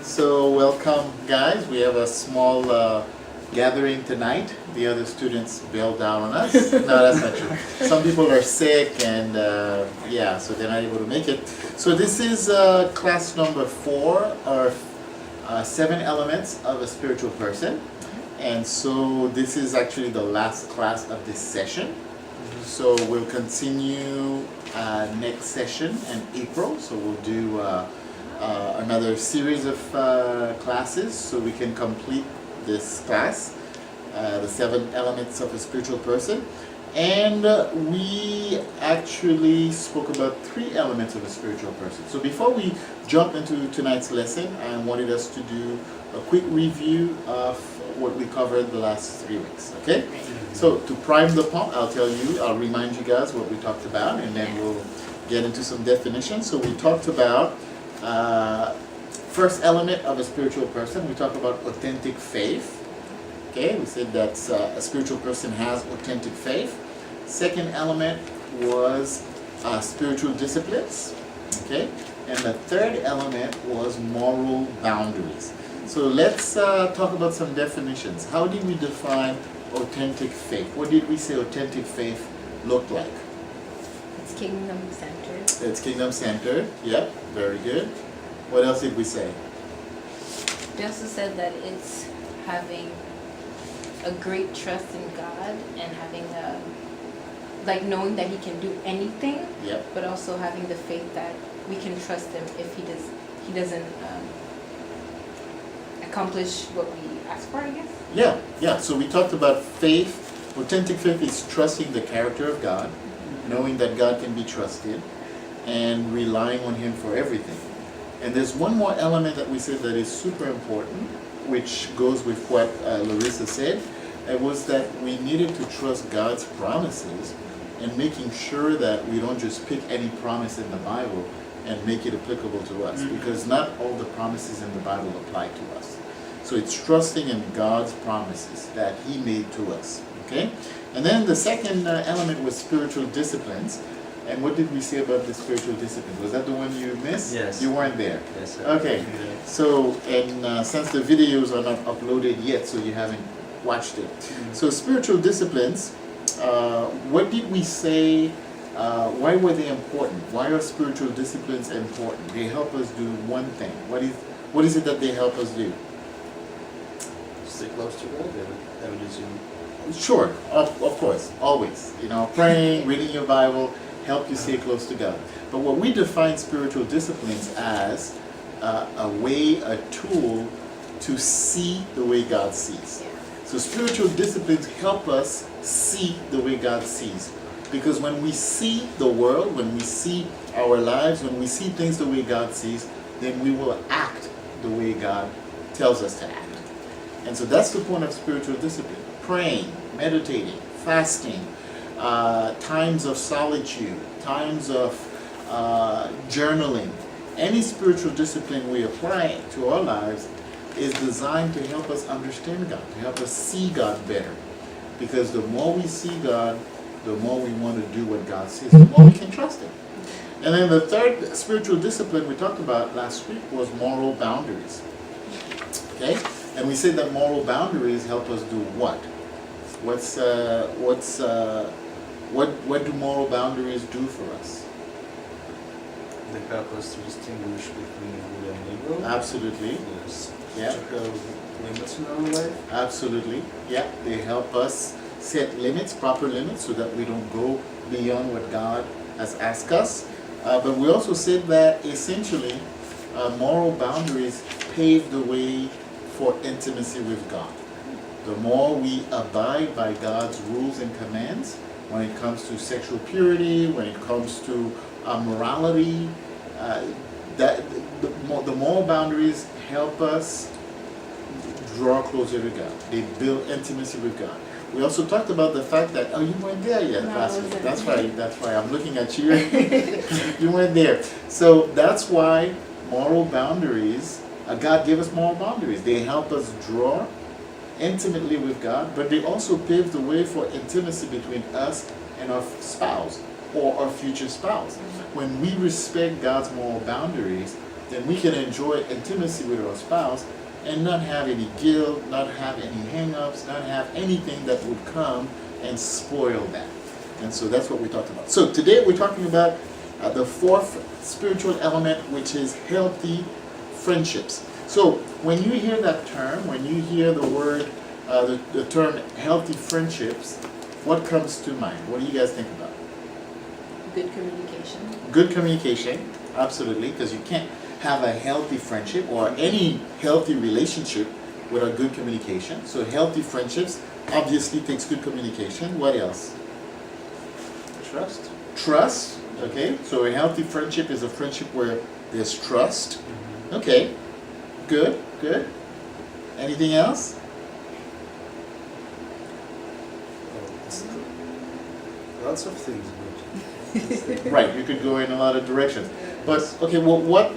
So welcome guys, we have a small gathering tonight. The other students bailed down on us. No, that's not true. Some people are sick and so they're not able to make it. So this is class number 4 or 7 elements of a spiritual person. And so this is actually the last class of this session. So we'll continue next session in April. So we'll do another series of classes so we can complete this class, the 7 elements of a spiritual person. And we actually spoke about 3 elements of a spiritual person. So before we jump into tonight's lesson, I wanted us to do a quick review of what we covered the last 3 weeks, okay? So to prime the pump, I'll remind you guys what we talked about, and then we'll get into some definitions. So we talked about first element of a spiritual person. We talked about authentic faith. Okay, we said that a spiritual person has authentic faith. Second element was spiritual disciplines. Okay, and the third element was moral boundaries. So let's talk about some definitions. How did we define authentic faith? What did we say authentic faith looked like? It's kingdom-centered. It's kingdom-centered. Yep, very good. What else did we say? We also said that it's having a great trust in God and having knowing that He can do anything. Yep. But also having the faith that we can trust Him if He doesn't accomplish what we ask for, I guess. Yeah. So we talked about faith. Authentic faith is trusting the character of God, knowing that God can be trusted, and relying on Him for everything. And there's one more element that we said that is super important, which goes with what Larissa said. It was that we needed to trust God's promises and making sure that we don't just pick any promise in the Bible and make it applicable to us, because not all the promises in the Bible apply to us. So it's trusting in God's promises that He made to us. Okay? And then the second element was spiritual disciplines. And what did we say about the spiritual disciplines? Was that the one you missed? Yes. You weren't there? Yes, sir. Okay. So, and since the videos are not uploaded yet, so you haven't watched it. So spiritual disciplines, what did we say, why were they important? Why are spiritual disciplines important? They help us do one thing. What is it that they help us do? Stay close to God, evidence you. Sure, of course, always. Praying, reading your Bible, help you stay close to God. But what we define spiritual disciplines as a tool to see the way God sees. So spiritual disciplines help us see the way God sees. Because when we see the world, when we see our lives, when we see things the way God sees, then we will act the way God tells us to act. And so that's the point of spiritual discipline. Praying, meditating, fasting, times of solitude, times of journaling. Any spiritual discipline we apply to our lives is designed to help us understand God, to help us see God better. Because the more we see God, the more we want to do what God says, the more we can trust Him. And then the third spiritual discipline we talked about last week was moral boundaries. Okay? And we said that moral boundaries help us do what? What do moral boundaries do for us? They help us to distinguish between good and evil. Absolutely. Yes. Yeah. To have limits in our life. Absolutely. Yeah. They help us set limits, proper limits, so that we don't go beyond what God has asked us. But we also said that essentially moral boundaries pave the way for intimacy with God. The more we abide by God's rules and commands, when it comes to sexual purity, when it comes to morality, the moral boundaries help us draw closer to God. They build intimacy with God. We also talked about the fact that, you weren't there yet. No, That's why I'm looking at you. You weren't there. So that's why moral boundaries, God gave us moral boundaries. They help us draw intimately with God, but they also pave the way for intimacy between us and our spouse or our future spouse. When we respect God's moral boundaries, then we can enjoy intimacy with our spouse and not have any guilt, not have any hang-ups, not have anything that would come and spoil that. And so that's what we talked about. So today we're talking about the fourth spiritual element, which is healthy friendships. So when you hear that term, when you hear the word, the term healthy friendships, what comes to mind? What do you guys think about? Good communication. Good communication, absolutely, because you can't have a healthy friendship or any healthy relationship without good communication. So healthy friendships obviously takes good communication. What else? Trust. Trust, okay? So a healthy friendship is a friendship where there's trust. Okay, good, good. Anything else? Lots of things, but Right, you could go in a lot of directions. But okay, well, what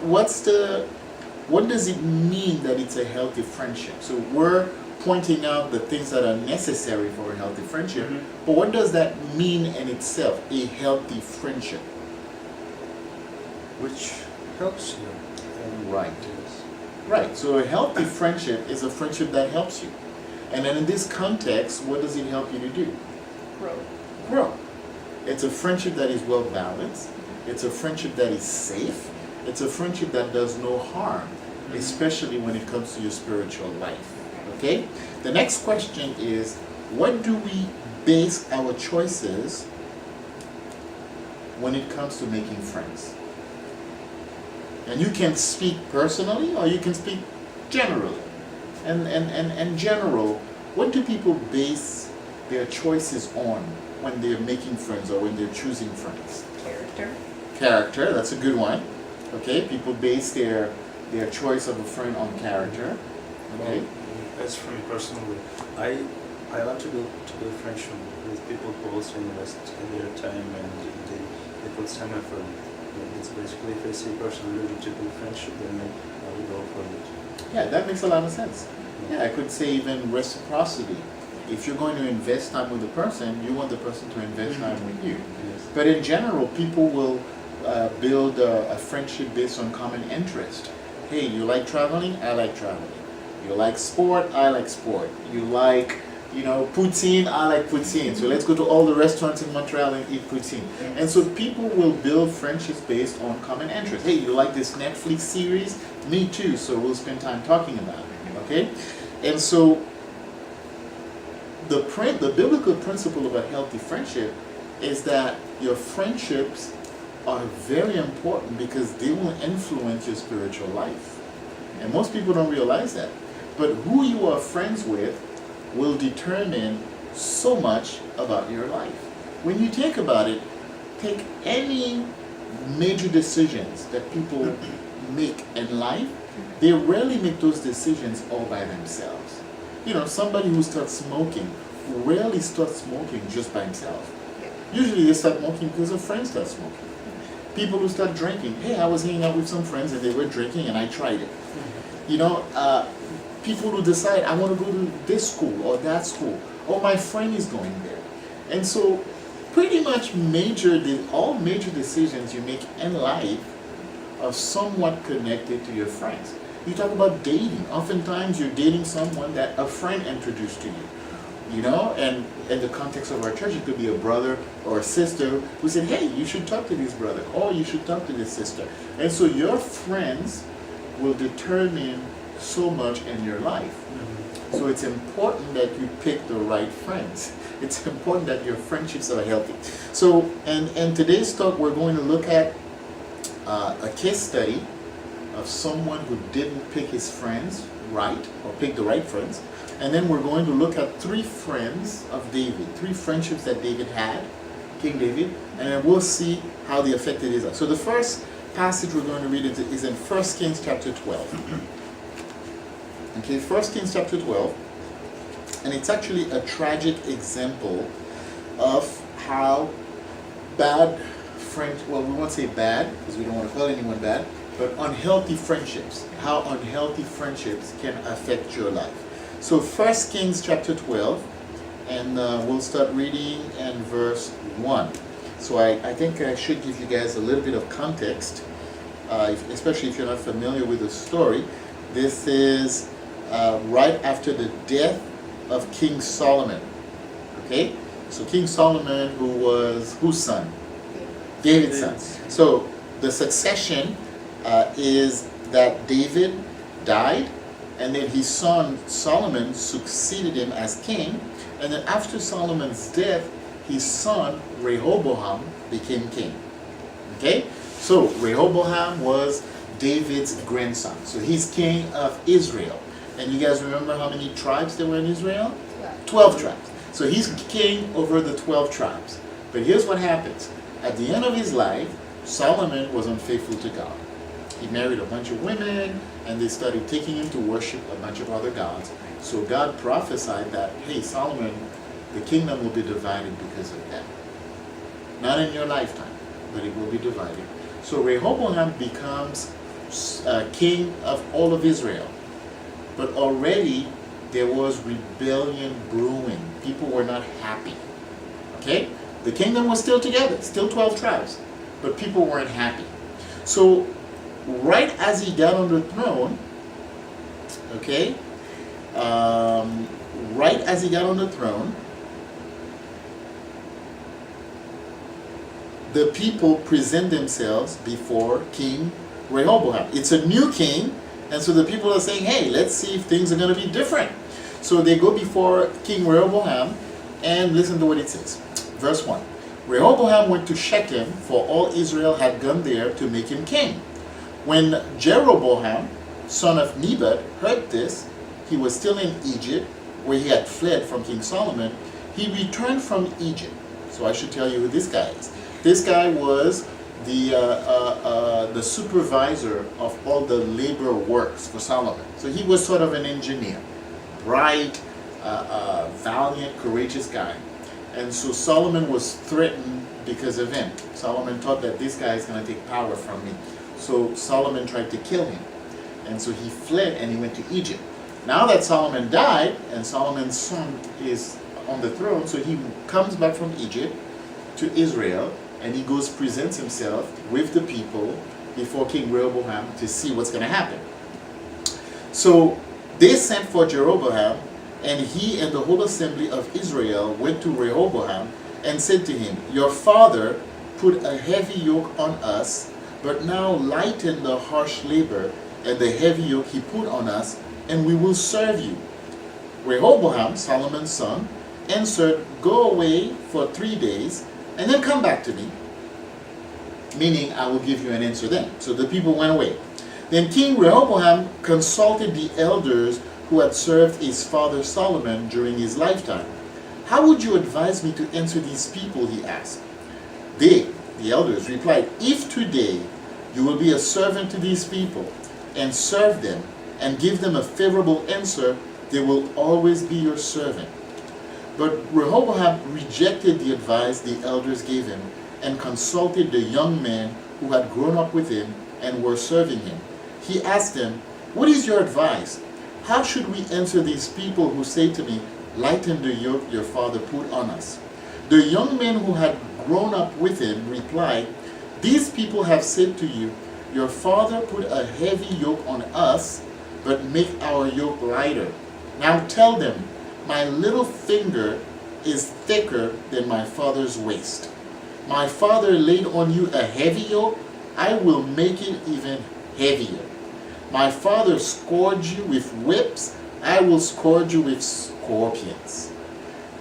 does it mean that it's a healthy friendship? So we're pointing out the things that are necessary for a healthy friendship, but what does that mean in itself, a healthy friendship? which helps you. Right. Yes. Right, so a healthy friendship is a friendship that helps you. And then in this context, what does it help you to do? Grow. Grow. It's a friendship that is well balanced. It's a friendship that is safe. It's a friendship that does no harm, especially when it comes to your spiritual life. Okay? The next question is, what do we base our choices when it comes to making friends? And you can speak personally or you can speak generally. And general, what do people base their choices on when they're making friends or when they're choosing friends? Character. Character, that's a good one. Okay, people base their choice of a friend on character. Okay. Well, as for me personally, I like to build friendship with people who also invest their time and they put some effort. It's basically, if I see a person ready to build friendship, then I will go for it. Yeah, that makes a lot of sense. Yeah, I could say even reciprocity. If you're going to invest time with a person, you want the person to invest time with you. Yes. But in general, people will build a friendship based on common interest. Hey, you like traveling? I like traveling. You like sport? I like sport. You like, poutine? I like poutine. So let's go to all the restaurants in Montreal and eat poutine. And so people will build friendships based on common interest. Hey, you like this Netflix series? Me too. So we'll spend time talking about it. Okay? And so the biblical principle of a healthy friendship is that your friendships are very important because they will influence your spiritual life. And most people don't realize that. But who you are friends with will determine so much about your life. When you think about it, take any major decisions that people make in life, they rarely make those decisions all by themselves. Somebody who starts smoking rarely starts smoking just by himself. Usually they start smoking because a friend starts smoking. People who start drinking, hey, I was hanging out with some friends and they were drinking and I tried it. People who decide, I want to go to this school or that school, or my friend is going there. And so pretty much all major decisions you make in life are somewhat connected to your friends. You talk about dating. Oftentimes you're dating someone that a friend introduced to you. And in the context of our church, it could be a brother or a sister who said, hey, you should talk to this brother, or you should talk to this sister. And so your friends will determine so much in your life. So it's important that you pick the right friends. It's important that your friendships are healthy. So, in today's talk, we're going to look at a case study of someone who didn't pick his friends right, or pick the right friends. And then we're going to look at 3 friends of David, 3 friendships that David had, King David, and then we'll see how they affected Israel. So the first passage we're going to read is in 1 Kings chapter 12. Okay, 1 Kings chapter 12, and it's actually a tragic example of how bad we won't say bad, because we don't want to call anyone bad, but unhealthy friendships, how unhealthy friendships can affect your life. So 1 Kings chapter 12, and we'll start reading in verse 1. So I think I should give you guys a little bit of context especially if you're not familiar with the story. This is right after the death of King Solomon. Okay? So King Solomon, who was whose son? David's son. So the succession is that David died, and then his son Solomon succeeded him as king, and then after Solomon's death, his son Rehoboam became king. Okay? So Rehoboam was David's grandson. So he's king of Israel. And you guys remember how many tribes there were in Israel? 12 tribes. So he's king over the 12 tribes. But here's what happens. At the end of his life, Solomon was unfaithful to God. He married a bunch of women, and they started taking him to worship a bunch of other gods. So God prophesied that, hey, Solomon, the kingdom will be divided because of that. Not in your lifetime, but it will be divided. So Rehoboam becomes king of all of Israel. But already there was rebellion brewing. People were not happy. Okay? The kingdom was still together, still 12 tribes, but people weren't happy. So right as he got on the throne, okay, right as he got on the throne, the people present themselves before King Rehoboam. It's a new king, and so the people are saying, hey, let's see if things are going to be different. So they go before King Rehoboam, and listen to what it says. Verse 1. Rehoboam went to Shechem, for all Israel had gone there to make him king. When Jeroboam, son of Nebat, heard this, he was still in Egypt, where he had fled from King Solomon. He returned from Egypt. So I should tell you who this guy is. This guy was the supervisor of all the labor works for Solomon. So he was sort of an engineer. Bright, valiant, courageous guy. And so Solomon was threatened because of him. Solomon thought that this guy is going to take power from me. So Solomon tried to kill him. And so he fled and he went to Egypt. Now that Solomon died and Solomon's son is on the throne, so he comes back from Egypt to Israel, and he goes presents himself with the people before King Rehoboam to see what's going to happen. So they sent for Jeroboam, and he and the whole assembly of Israel went to Rehoboam and said to him, your father put a heavy yoke on us, but now lighten the harsh labor and the heavy yoke he put on us, and we will serve you. Rehoboam, Solomon's son, answered, go away for 3 days, and then come back to me, meaning I will give you an answer then. So the people went away. Then King Rehoboam consulted the elders who had served his father Solomon during his lifetime. How would you advise me to answer these people, he asked. They, the elders, replied, if today you will be a servant to these people and serve them and give them a favorable answer, they will always be your servant. But Rehoboam rejected the advice the elders gave him and consulted the young men who had grown up with him and were serving him. He asked them, what is your advice? How should we answer these people who say to me, lighten the yoke your father put on us? The young men who had grown up with him replied, these people have said to you, your father put a heavy yoke on us, but make our yoke lighter. Now tell them, my little finger is thicker than my father's waist. My father laid on you a heavy yoke, I will make it even heavier. My father scourged you with whips, I will scourge you with scorpions.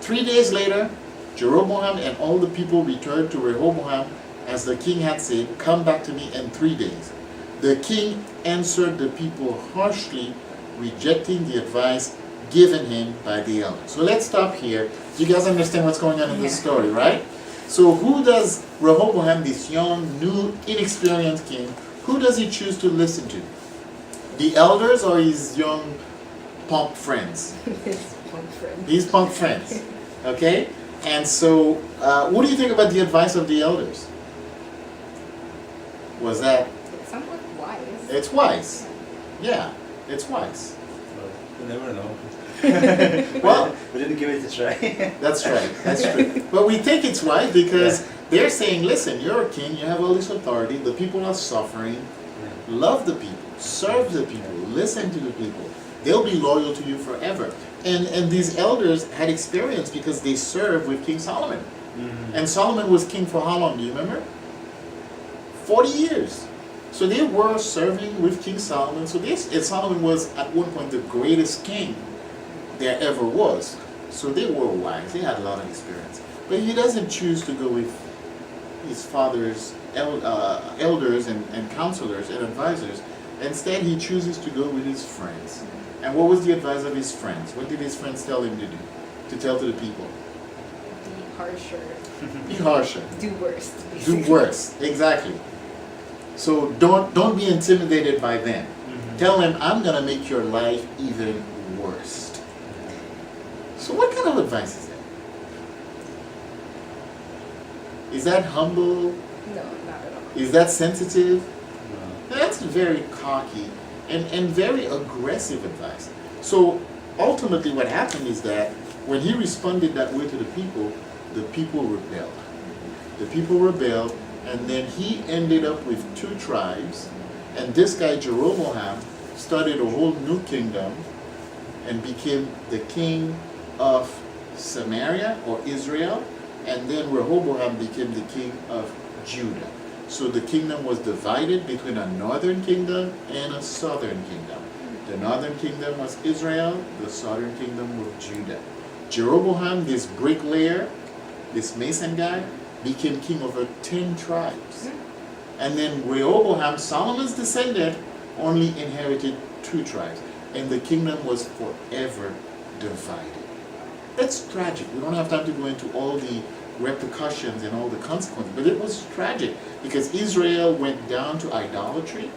3 days later, Jeroboam and all the people returned to Rehoboam, as the king had said, come back to me in 3 days. The king answered the people harshly, rejecting the advice given him by the elders. So let's stop here. You guys understand what's going on in this story, right? So who does Rehoboam, this young, new, inexperienced king, who does he choose to listen to? The elders or his young punk friends? His punk friends. His punk friends. Okay? And so, what do you think about the advice of the elders? Was that... It's somewhat wise. It's wise. Yeah, it's wise. Well, you never know. Well, we didn't give it a try. that's right. That's true. But we think it's wise because they're saying, listen, you're a king, you have all this authority, the people are suffering, Love the people, serve the people, listen to the people. They'll be loyal to you forever. And these elders had experience because they served with King Solomon. Mhm. And Solomon was king for how long, do you remember? 40 years. So they were serving with King Solomon. So Solomon was at one point the greatest king there ever was. So they were wise. They had a lot of experience. But he doesn't choose to go with his father's elders and counselors and advisors. Instead, he chooses to go with his friends. And what was the advice of his friends? What did his friends tell him to do? To tell to the people? Be harsher, Be harsher. do worse. Do worse. Exactly. So don't be intimidated by them. Mhm. Tell them, I'm going to make your life even worse. So what kind of advice is that? Is that humble? No, not at all. Is that sensitive? No. That's very cocky and very aggressive advice. So ultimately what happened is that when he responded that way to the people rebelled. The people rebelled, and then he ended up with 2 tribes, and this guy Jeroboam started a whole new kingdom and became the king of Samaria or Israel, and then Rehoboam became the king of Judah. So the kingdom was divided between a northern kingdom and a southern kingdom. The northern kingdom was Israel, the southern kingdom was Judah. Jeroboam, this bricklayer, this mason guy, became king over 10 tribes. And then Rehoboam, Solomon's descendant, only inherited 2 tribes. And the kingdom was forever divided. That's tragic. We don't have time to go into all the repercussions and all the consequences, but it was tragic because Israel went down to idolatry,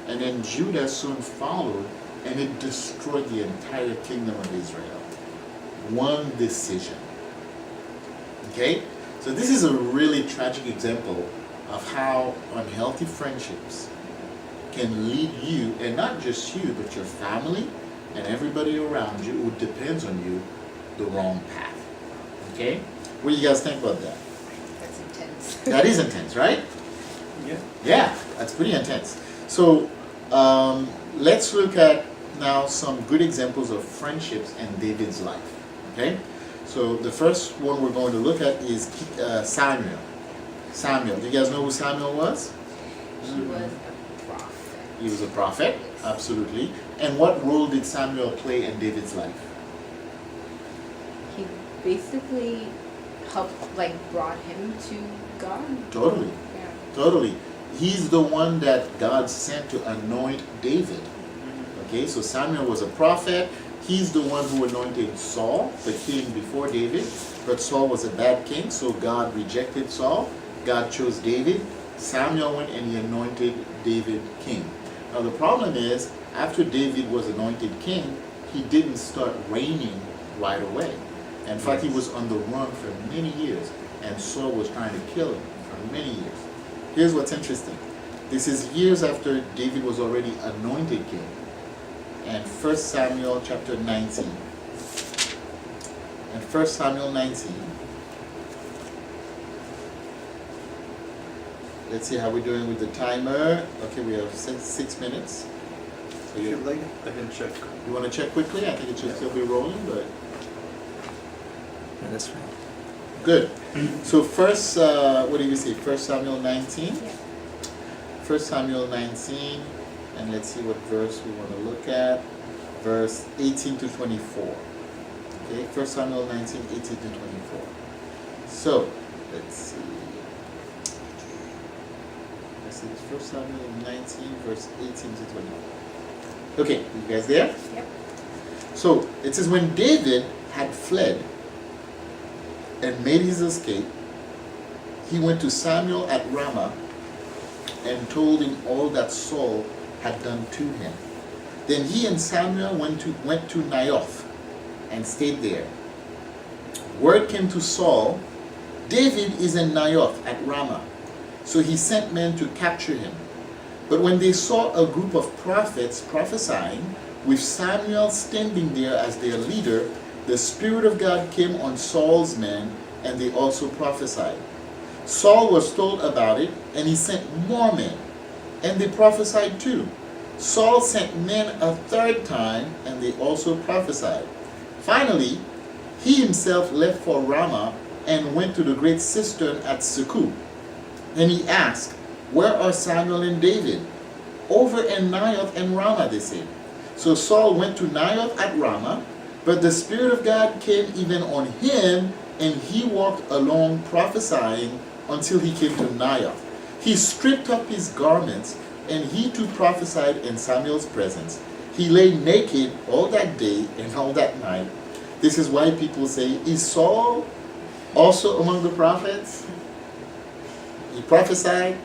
and then Judah soon followed, and it destroyed the entire kingdom of Israel. One decision. Okay? So this is a really tragic example of how unhealthy friendships can lead you, and not just you, but your family and everybody around you who depends on you, the wrong path. Okay? What do you guys think about that? That's intense. That is intense, right? Yeah. Yeah, that's pretty intense. So let's look at now some good examples of friendships in David's life. Okay? So the first one we're going to look at is Samuel. Samuel. Do you guys know who Samuel was? He was a prophet. He was a prophet, Yes. absolutely. And what role did Samuel play in David's life? He basically brought him to God. Totally. Yeah. Totally. He's the one that God sent to anoint David. Okay, so Samuel was a prophet. He's the one who anointed Saul, the king before David. But Saul was a bad king, so God rejected Saul. God chose David. Samuel went and he anointed David king. Now the problem is, after David was anointed king, he didn't start reigning right away. In fact, he was on the run for many years, and Saul was trying to kill him for many years. Here's what's interesting. This is years after David was already anointed king. And 1 Samuel chapter 19. And 1 Samuel 19. Let's see how we're doing with the timer. Okay, we have 6 minutes. So If you you'd like, I can check. want to check quickly? I think it should still be rolling, but Yeah, that's fine. good. So first, what do you say? 1 Samuel 19? Yeah. 1 Samuel 19, and let's see what verse we want to look at. Verse 18 to 24. Okay, 1 Samuel 19, 18 to 24. So, let's see. Let's see, it's 1 Samuel 19, verse 18 to 24. Okay, you guys there? Yep. So, it says, when David had fled and made his escape, he went to Samuel at Ramah and told him all that Saul had done to him. Then he and Samuel went to Naioth and stayed there. Word came to Saul, David is in Naioth at Ramah. So he sent men to capture him. But when they saw a group of prophets prophesying, with Samuel standing there as their leader, the Spirit of God came on Saul's men, and they also prophesied. Saul was told about it, and he sent more men. and they prophesied too. Saul sent men a third time, and they also prophesied. Finally, he himself left for Ramah and went to the great cistern at Succoth. Then he asked, "Where are Samuel and David?" "Over in Naioth and Ramah," they said. So Saul went to Naioth at Ramah, but the Spirit of God came even on him, and he walked along prophesying until he came to Naioth. He stripped up his garments, and he too prophesied in Samuel's presence. He lay naked all that day and all that night. This is why people say, is Saul also among the prophets? He prophesied,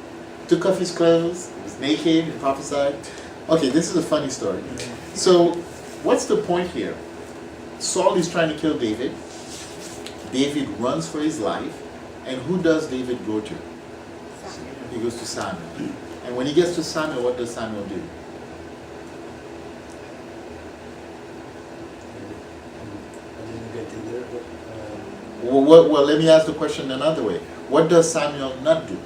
took off his clothes, he was naked and prophesied. Okay, this is a funny story. So, what's the point here? Saul is trying to kill David. David runs for his life. And who does David go to? He goes to Samuel. And when he gets to Samuel, what does Samuel do? I didn't get it there, but Well, let me ask the question another way. What does Samuel not do?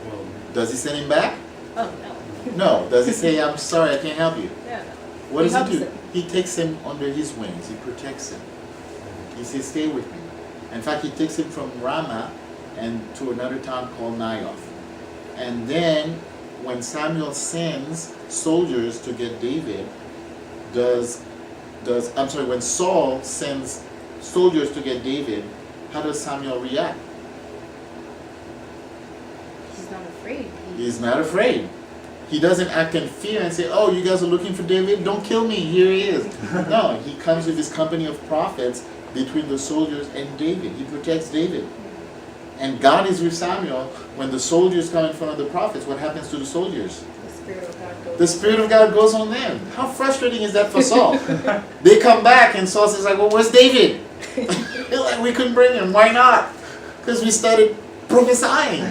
well, Does he send him back? Oh, no. No. Does he say, "I'm sorry, I can't help you"? Yeah, no. What He does helps he do? him. He takes him under his wings. He protects him. He says, "Stay with me." In fact, he takes him from Ramah and to another town called Naioth. And then, when Samuel sends soldiers to get David, when Saul sends soldiers to get David, how does Samuel react? He's not afraid. He's not afraid. He doesn't act in fear and say, "Oh, you guys are looking for David? Don't kill me, here he is." No, he comes with his company of prophets between the soldiers and David. He protects David. And God is with Samuel. When the soldiers come in front of the prophets, what happens to the solgers? The Spirit of God goes. The Spirit of God goes on them. How frustrating is that for Saul? They come back and Saul says, like, "Well, where's David?" They're like, "We couldn't bring him. Why not?" "Because we started prophesying."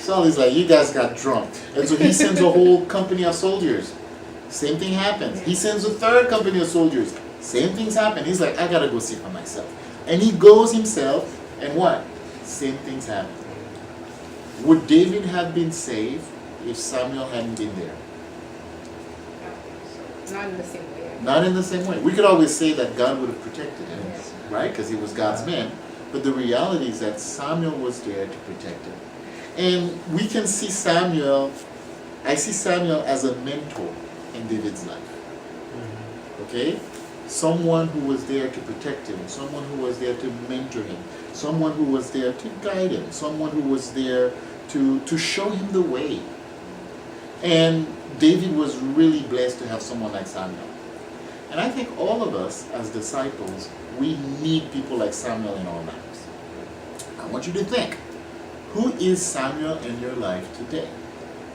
Saul is like, "You guys got drunk." And so he sends a whole company of soldiers. Same thing happens. He sends a third company of soldiers. Same things happen. He's like, "I gotta go see for myself." And he goes himself, and what? Same things happen. Would David have been saved if Samuel hadn't been there? Not in the same way. Not in the same way. We could always say that God would have protected him, Yes. right? Because he was God's man. But the reality is that Samuel was there to protect him. And we can see Samuel, I see Samuel as a mentor in David's life. Okay? Someone who was there to protect him, someone who was there to mentor him, someone who was there to guide him, someone who was there to show him the way. And David was really blessed to have someone like Samuel. And I think all of us as disciples, we need people like Samuel in our lives. I want you to think, who is Samuel in your life today?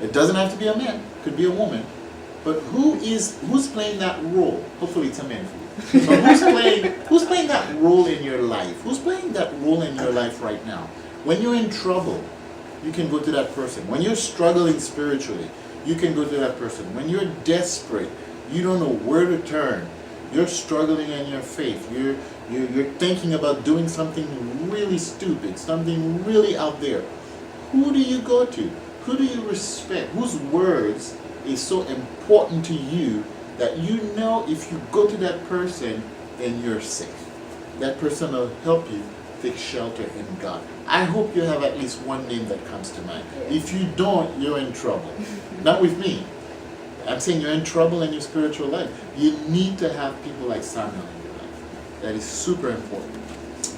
It doesn't have to be a man, it could be a woman. But who's playing that role? Hopefully it's a man for you. But who's playing that role in your life? Who's playing that role in your life right now? When you're in trouble, you can go to that person. When you're struggling spiritually, you can go to that person. When you're desperate, you don't know where to turn. You're struggling in your faith. You're thinking about doing something really stupid, something really out there. Who do you go to? Who do you respect? Whose words is so important to you that you know if you go to that person, then you're safe. That person will help you take shelter in God. I hope you have at least one name that comes to mind. If you don't, you're in trouble. Not with me. I'm saying you're in trouble in your spiritual life. You need to have people like Samuel in your life. That is super important.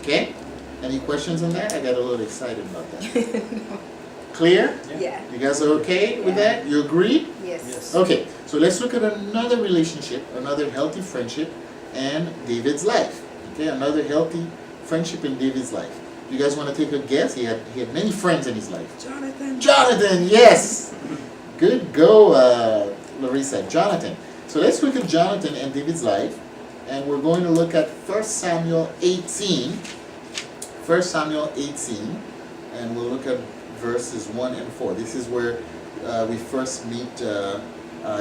Okay? Any questions on that? I got a little excited about that. Clear? Yeah. You guys are okay with that? You agree? Yes. Yes. Okay, so let's look at another relationship, another healthy friendship, and David's life. Okay, another healthy friendship in David's life. You guys want to take a guess? He had many friends in his life. Jonathan. Jonathan, yes! Good go, Larissa. Jonathan. So let's look at Jonathan and David's life, and we're going to look at 1 Samuel 18. 1 Samuel 18, and we'll look at verses 1 and 4. This is where we first meet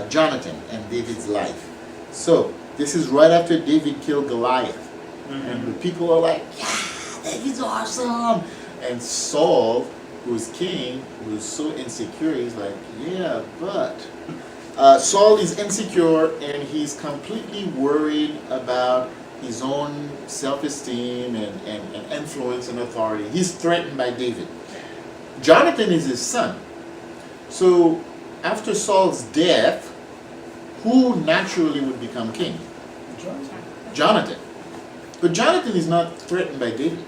Jonathan and David's life. So, this is right after David killed Goliath. And the people are like, "Yeah, David's awesome!" And Saul who's king, who's so insecure, he's like, yeah, but Saul is insecure and he's completely worried about his own self-esteem and influence and authority. He's threatened by David. Jonathan is his son. So after Saul's death, who naturally would become king? Jonathan. But Jonathan is not threatened by David.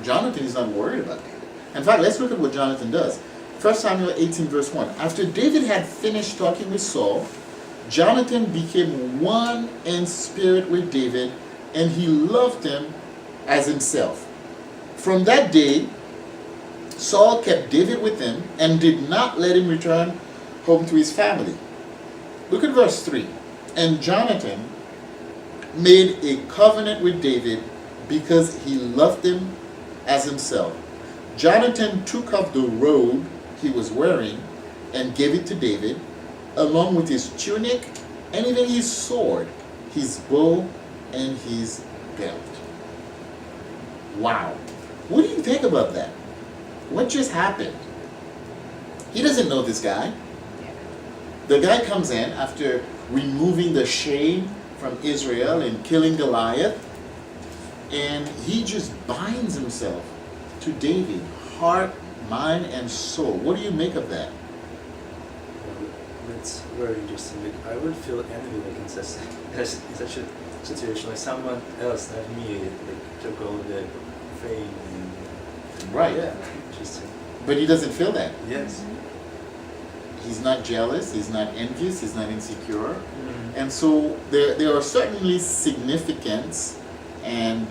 Jonathan is not worried about David. In fact, let's look at what Jonathan does. 1 Samuel 18 verse 1. After David had finished talking with Saul, Jonathan became one in spirit with David, and he loved him as himself. From that day, Saul kept David with him and did not let him return home to his family. Look at verse 3. And Jonathan made a covenant with David because he loved him as himself. Jonathan took off the robe he was wearing and gave it to David, along with his tunic and even his sword, his bow, and his belt. Wow. What do you think about that? What just happened? He doesn't know this guy. The guy comes in after removing the shame from Israel and killing Goliath, and he just binds himself to David, heart, mind, and soul. What do you make of that? It's very interesting. Like, I would feel envy like in such a situation, like someone else, not me, like took all the fame. And, Right. Yeah. Interesting. But he doesn't feel that. Yes. He's not jealous, he's not envious, he's not insecure. And so there are certainly significance and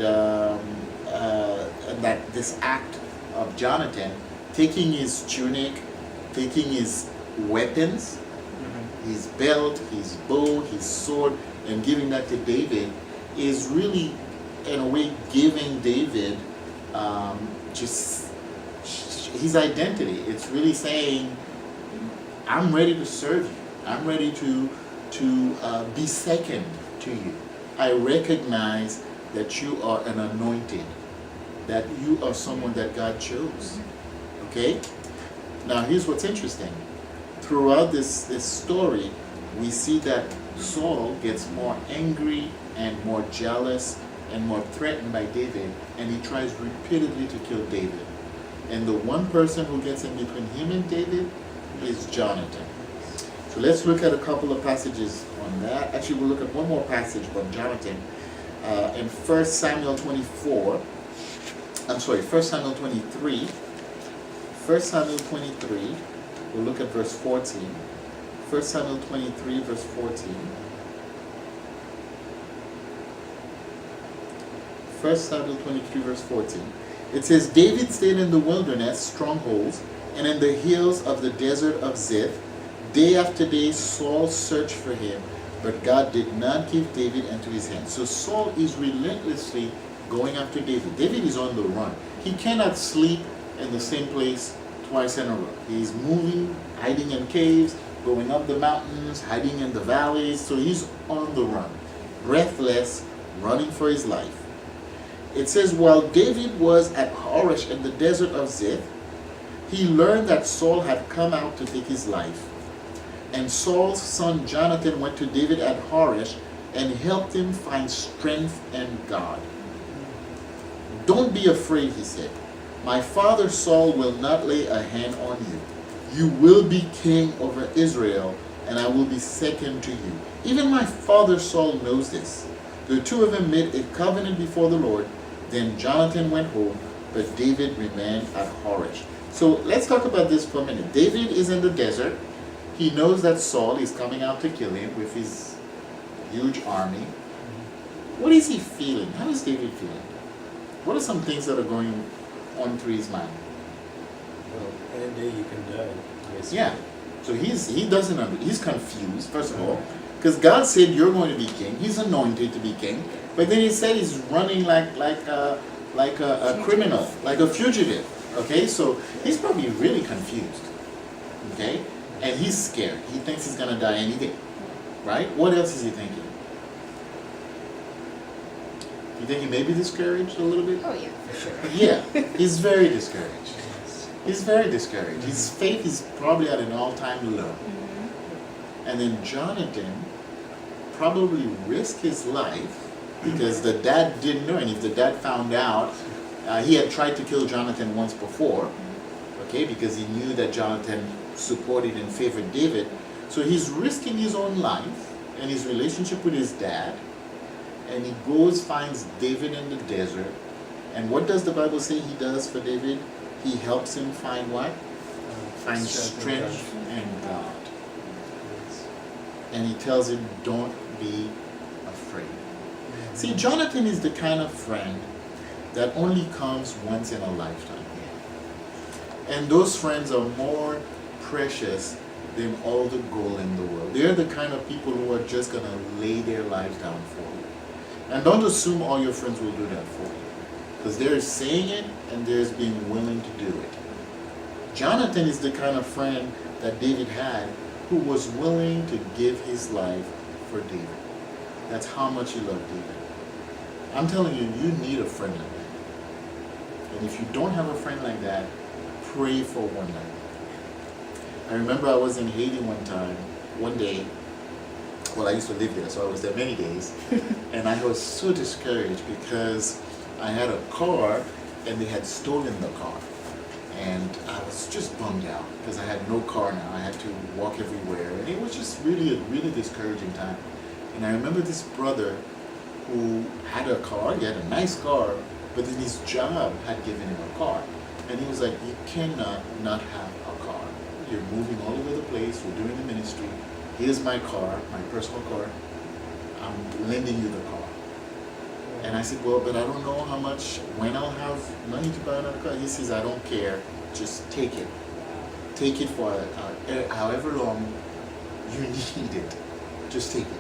that this act of Jonathan taking his tunic, taking his weapons, his belt, his bow, his sword, and giving that to David is really, in a way, giving David just his identity. It's really saying, I'm ready to serve you. I'm ready to be second to you. I recognize that you are an anointed, that you are someone that God chose. Okay? Now here's what's interesting. Throughout this story, we see that Saul gets more angry and more jealous and more threatened by David, and he tries repeatedly to kill David. And the one person who gets in between him and David is Jonathan. So let's look at a couple of passages on that. Actually, we'll look at one more passage about Jonathan in 1 Samuel 23. 1 Samuel 23, we'll look at verse 14. 1 Samuel 23, verse 14. 1 Samuel 23, verse 14. It says, David stayed in the wilderness strongholds and in the hills of the desert of Ziph. Day after day, Saul searched for him, but God did not give David into his hands. So Saul is relentlessly going after David. David is on the run. He cannot sleep in the same place twice in a row. He's moving, hiding in caves, going up the mountains, hiding in the valleys. So he's on the run, breathless, running for his life. It says, while David was at Horesh in the desert of Ziph, he learned that Saul had come out to take his life. And Saul's son Jonathan went to David at Horesh and helped him find strength in God. Don't be afraid, he said. My father Saul will not lay a hand on you. You will be king over Israel, and I will be second to you. Even my father Saul knows this. The two of them made a covenant before the Lord. Then Jonathan went home, but David remained at Horesh. So let's talk about this for a minute. David is in the desert. He knows that Saul is coming out to kill him with his huge army. What is he feeling? How is David feeling? What are some things that are going on through his mind? Well, any day you can die. Basically. Yeah. So he doesn't he's confused, first of all, because God said you're going to be king. He's anointed to be king, but then he said he's running like a criminal, like a fugitive. Okay, so he's probably really confused. Okay, and he's scared. He thinks he's gonna die any day. Right? What else is he thinking? You think he may be discouraged a little bit? Oh yeah, for sure. Yeah, he's very discouraged. He's very discouraged. His faith is probably at an all-time low. And then Jonathan probably risked his life because the dad didn't know, and if the dad found out, he had tried to kill Jonathan once before, okay, because he knew that Jonathan supported and favored David. So he's risking his own life and his relationship with his dad, and he goes, finds David in the desert. And what does the Bible say he does for David? He helps him find what? Find strength in God. And he tells him, don't be afraid. See, Jonathan is the kind of friend that only comes once in a lifetime. And those friends are more precious than all the gold in the world. They're the kind of people who are just going to lay their lives down for you. And don't assume all your friends will do that for you. Because there's saying it and there's being willing to do it. Jonathan is the kind of friend that David had who was willing to give his life for David. That's how much he loved David. I'm telling you, you need a friend like that. And if you don't have a friend like that, pray for one like that. I remember I was in Haiti one day. Well, I used to live there, so I was there many days. And I was so discouraged because I had a car and they had stolen the car. And I was just bummed out because I had no car now. I had to walk everywhere. And it was just really a really discouraging time. And I remember this brother who had a car, he had a nice car, but then his job had given him a car. And he was like, you cannot not have a car. You're moving all over the place, we're doing the ministry. Here's my car, my personal car. I'm lending you the car. And I said, well, but I don't know how much, when I'll have money to buy another car. He says, I don't care, just take it. Take it for however long you need it. Just take it.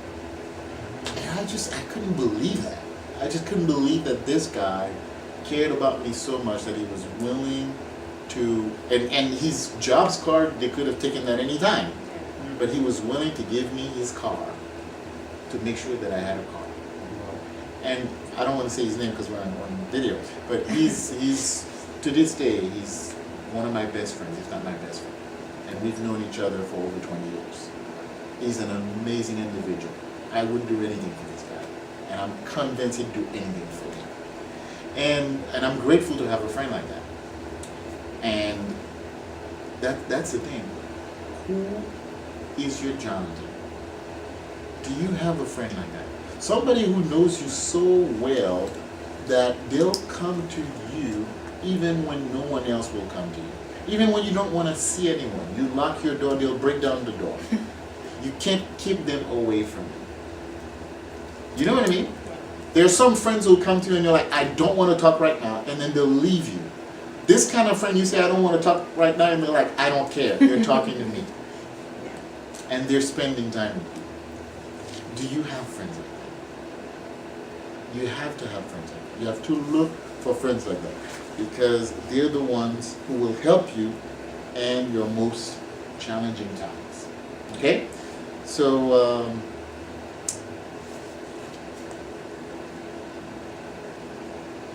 And I couldn't believe that. I just couldn't believe that this guy cared about me so much that he was willing to, and his job's card, they could have taken that any time. But he was willing to give me his car to make sure that I had a car. And I don't want to say his name because we're on video, but he's to this day, he's one of my best friends, if not my best friend. And we've known each other for over 20 years. He's an amazing individual. I wouldn't do anything for this guy. And I'm convinced he'd do anything for me. And I'm grateful to have a friend like that. And that's the thing. Who is your Jonathan? Do you have a friend like that? Somebody who knows you so well that they'll come to you even when no one else will come to you. Even when you don't want to see anyone. You lock your door, they'll break down the door. You can't keep them away from you. You know what I mean? There are some friends who come to you and you're like, I don't want to talk right now, and then they'll leave you. This kind of friend, you say, I don't want to talk right now, and they're like, I don't care. They're talking to me. And they're spending time with you. Do you have friends like that? You have to have friends like that. You have to look for friends like that because they're the ones who will help you in your most challenging times. Okay? So,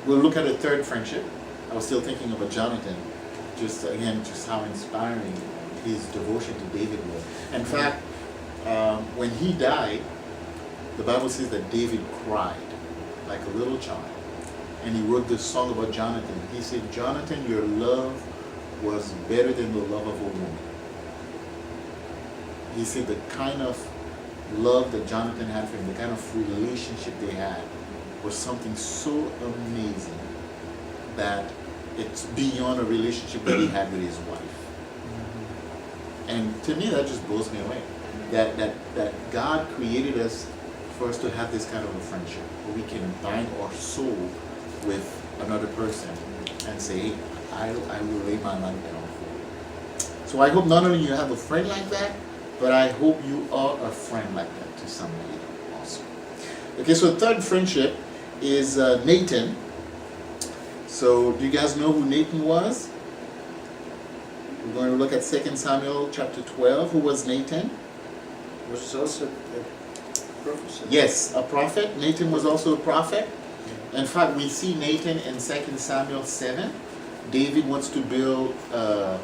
we'll look at a third friendship. I was still thinking about Jonathan, just how inspiring his devotion to David was. In fact, when he died, the Bible says that David cried like a little child. And he wrote this song about Jonathan. He said, Jonathan, your love was better than the love of a woman. He said the kind of love that Jonathan had for him, the kind of relationship they had, was something so amazing that it's beyond a relationship that he had with his wife. And to me, that just blows me away. That God created us for us to have this kind of a friendship where we can bind our soul with another person and say, hey, I will lay my life down for you. So I hope not only you have a friend like that, but I hope you are a friend like that to somebody also. Okay, so the third friendship is Nathan. So do you guys know who Nathan was? We're going to look at 2 Samuel chapter 12. Who was Nathan? Was also a prophet. Yes, a prophet. Nathan was also a prophet. In fact, we see Nathan in 2 Samuel 7, David wants to build a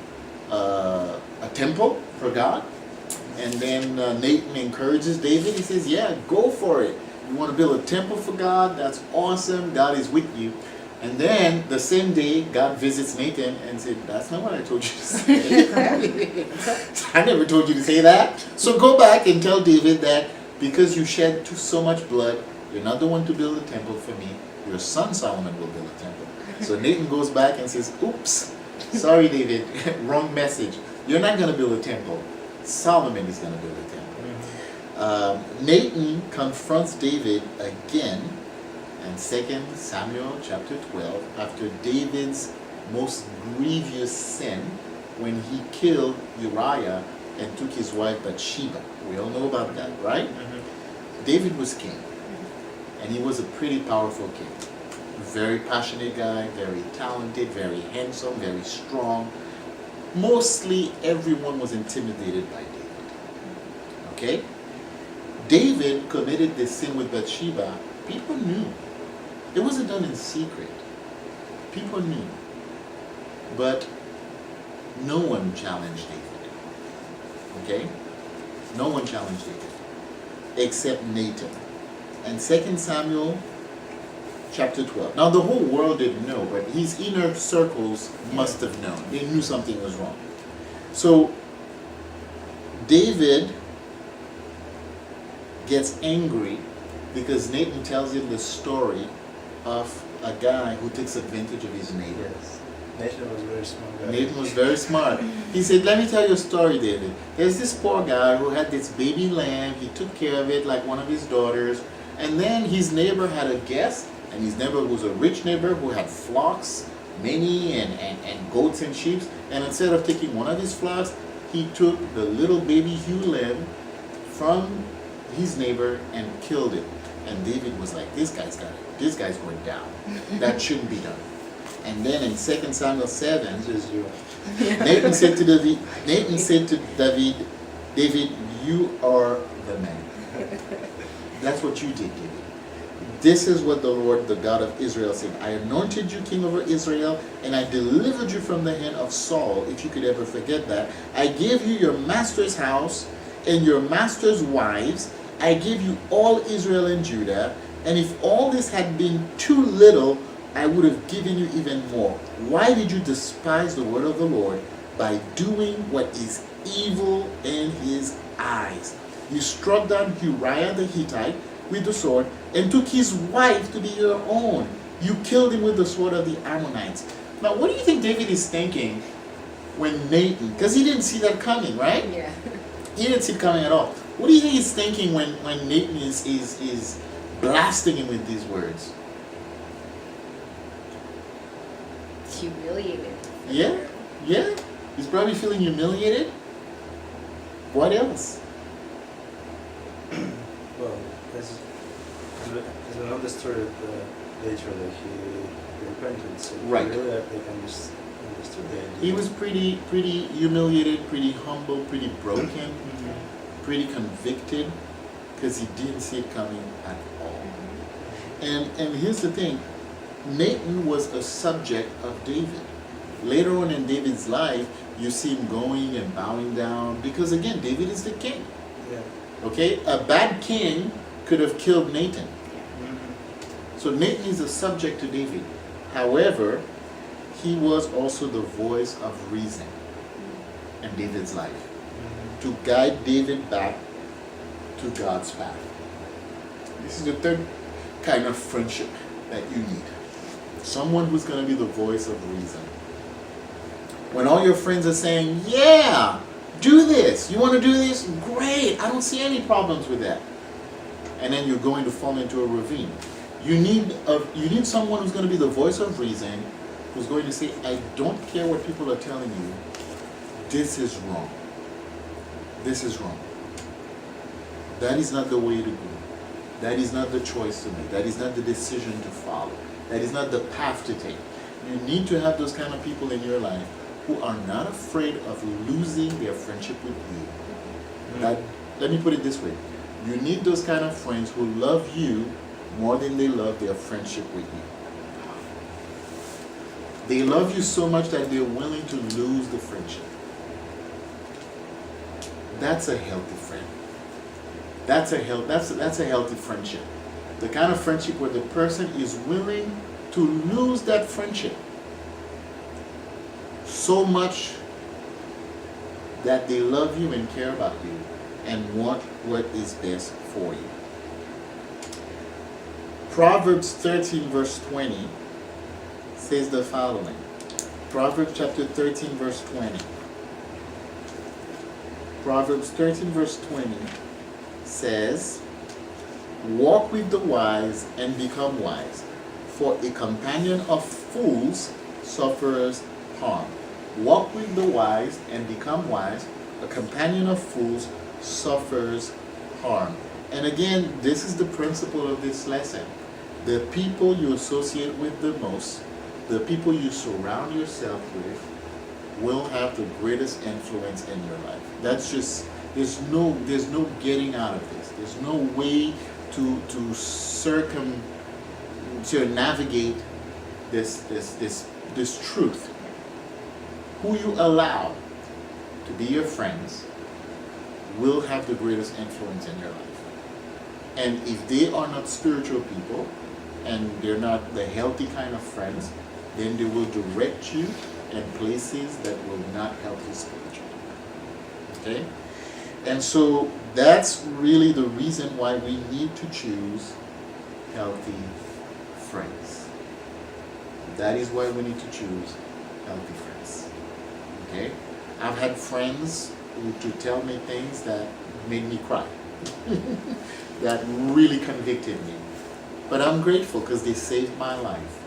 temple for God. And then Nathan encourages David. He says, yeah, go for it. You want to build a temple for God? That's awesome. God is with you. And then the same day, God visits Nathan and said, that's not what I told you to say. I never told you to say that. So go back and tell David that because you shed so much blood, you're not the one to build a temple for me. Your son Solomon will build a temple. So Nathan goes back and says, oops, sorry David, wrong message. You're not going to build a temple. Solomon is going to build a temple. Nathan confronts David again in 2 Samuel chapter 12 after David's most grievous sin when he killed Uriah and took his wife Bathsheba. We all know about that, right? David was king, and he was a pretty powerful king. Very passionate guy, very talented, very handsome, very strong. Mostly everyone was intimidated by David. Okay? David committed this sin with Bathsheba. People knew. It wasn't done in secret. People knew. But no one challenged David. Okay? No one challenged David. Except Nathan. And 2 Samuel chapter 12. Now the whole world didn't know, but his inner circles must have known. They knew something was wrong. So David gets angry because Nathan tells him the story of a guy who takes advantage of his neighbor. Yes. Nathan was very smart guy. Nathan was very smart. He said, let me tell you a story, David. There's this poor guy who had this baby lamb. He took care of it like one of his daughters. And then his neighbor had a guest, and his neighbor was a rich neighbor who had flocks, many, and goats and sheep. And instead of taking one of his flocks, he took the little baby ewe lamb from his neighbor and killed it. And David was like, this guy's going down. That shouldn't be done. And then in 2 Samuel 7, This is you. Nathan said to David, David, you are the man. That's what you did, David. This is what the Lord, the God of Israel, said. I anointed you king over Israel, and I delivered you from the hand of Saul, if you could ever forget that. I gave you your master's house and your master's wives. I gave you all Israel and Judah. And if all this had been too little, I would have given you even more. Why did you despise the word of the Lord by doing what is evil in his eyes? You struck down Uriah the Hittite with the sword and took his wife to be your own. You killed him with the sword of the Ammonites. Now, what do you think David is thinking when Nathan, because he didn't see that coming, right? Yeah. He didn't see it coming at all. What do you think he's thinking when Nathan is blasting him with these words? Humiliated. Yeah, yeah. He's probably feeling humiliated. What else? Well, as we know the story later that he repented, so Right. he really understood the idea. He was pretty humiliated, pretty humble, pretty broken, pretty convicted, because he didn't see it coming at all. And here's the thing, Nathan was a subject of David. Later on in David's life, you see him going and bowing down, because again, David is the king. Yeah. Okay? A bad king could have killed Nathan. So Nathan is a subject to David. However, he was also the voice of reason in David's life, to guide David back to God's path. This is the third kind of friendship that you need. Someone who's going to be the voice of reason. When all your friends are saying, yeah, do this, you want to do this? Great, I don't see any problems with that. And then you're going to fall into a ravine. You need someone who's going to be the voice of reason, who's going to say, I don't care what people are telling you, this is wrong. This is wrong. That is not the way to go. That is not the choice to make. That is not the decision to follow. That is not the path to take. You need to have those kind of people in your life who are not afraid of losing their friendship with you. Let me put it this way. You need those kind of friends who love you more than they love their friendship with you. They love you so much that they're willing to lose the friendship. That's a healthy friend. That's a healthy friendship. The kind of friendship where the person is willing to lose that friendship so much that they love you and care about you and want what is best for you. Proverbs 13 verse 20 says the following. Proverbs chapter 13 verse 20. Proverbs 13 verse 20 says, walk with the wise and become wise, for a companion of fools suffers harm. Walk with the wise and become wise, a companion of fools suffers harm. And again, this is the principle of this lesson. The people you associate with the most, the people you surround yourself with, will have the greatest influence in your life. That's just, there's no getting out of this. There's no way to navigate this truth. Who you allow to be your friends will have the greatest influence in your life. And if they are not spiritual people, and they're not the healthy kind of friends, then they will direct you in places that will not help you spiritually. Okay? And so that's really the reason why we need to choose healthy friends. That is why we need to choose healthy friends. Okay? I've had friends who to tell me things that made me cry. That really convicted me. But I'm grateful because they saved my life.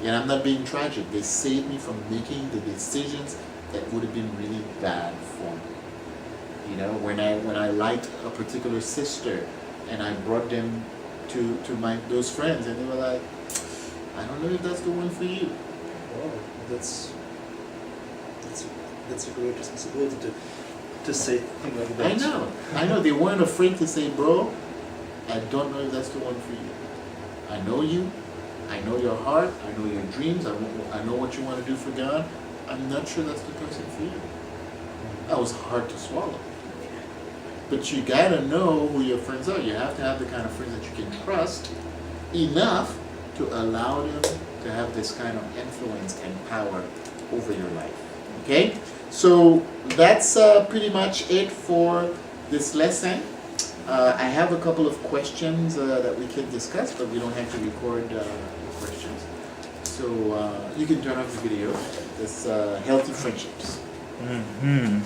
And I'm not being tragic. They saved me from making the decisions that would have been really bad for me. You know, when I liked a particular sister and I brought them to those friends and they were like, I don't know if that's the one for you. Wow, that's a great responsibility to say things like that. I know. They weren't afraid to say, bro, I don't know if that's the one for you. I know you. I know your heart. I know your dreams. I know what you want to do for God. I'm not sure that's the person for you. That was hard to swallow. But you gotta know who your friends are. You have to have the kind of friends that you can trust enough to allow them to have this kind of influence and power over your life. Okay? So that's pretty much it for this lesson. I have a couple of questions that we can discuss, but we don't have to record the questions. So you can turn off the video. This healthy friendships. Mm-hmm.